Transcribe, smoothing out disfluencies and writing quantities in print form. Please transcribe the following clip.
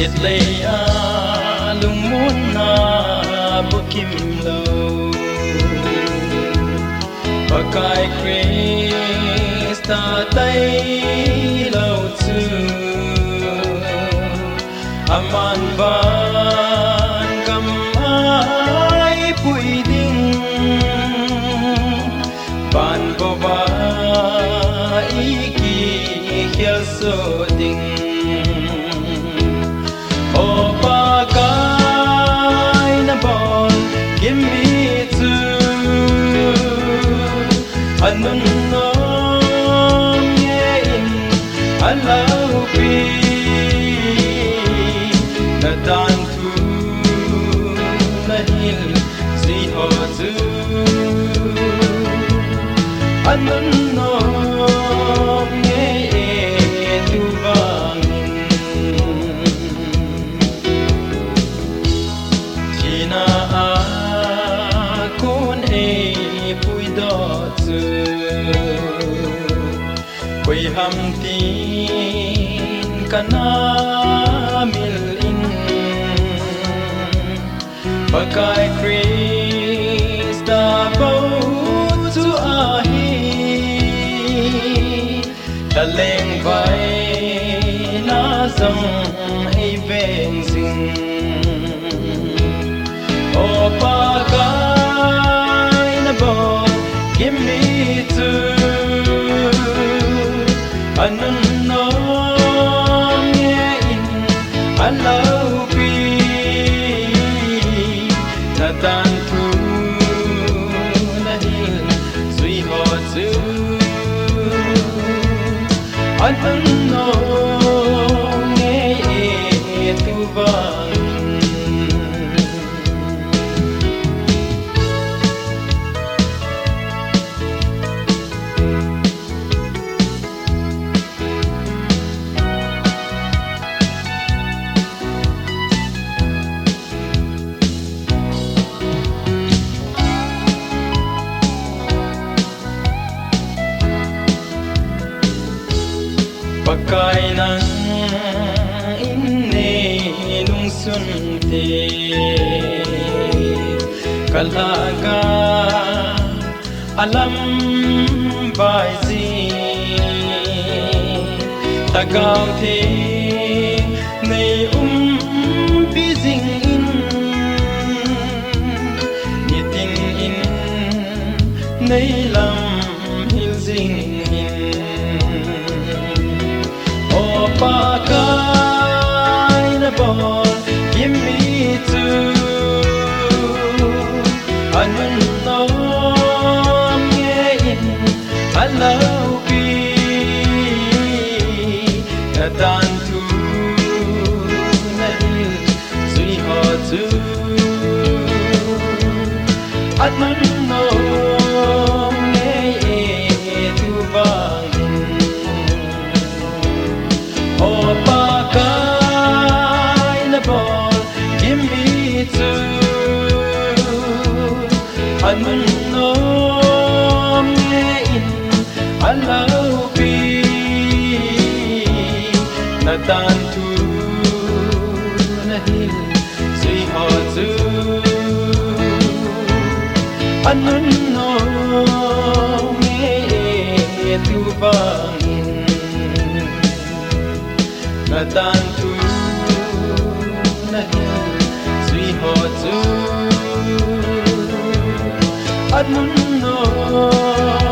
Setleiya lung mun na bukim lo Akai Krista tay lo chu Aman ban kam ai pui ding Ban bo ba iki hiel so ding Akai na bon give me to Anun nom ye in Haokip na dan tu na hil si ho tu Anun nom ye tu bangin China akon pui do tu Quay ham tin kana mil in Akai Krista bau tu ahi Ta leng vai na zong ai veng sing Akai na bon give me to Anun nom ye in Haokip na tan tu na hil sui ho tu Anun nom ye tu bang Akai nang inne lung sun te Kalaga alam bai zi Tagaw te nei pi zing in Niting in nei lam hil zing in Akai na bon give me to Anun nom ye in Haokip na dan tu na hil sui ho tu Anun nom ye tu bang Akai na bon give me to Anun nom ye in Haokip na dan tu na hil sui ho tu Anun nom ye tu bangin na tan tu na hil sui ho tu Anun nom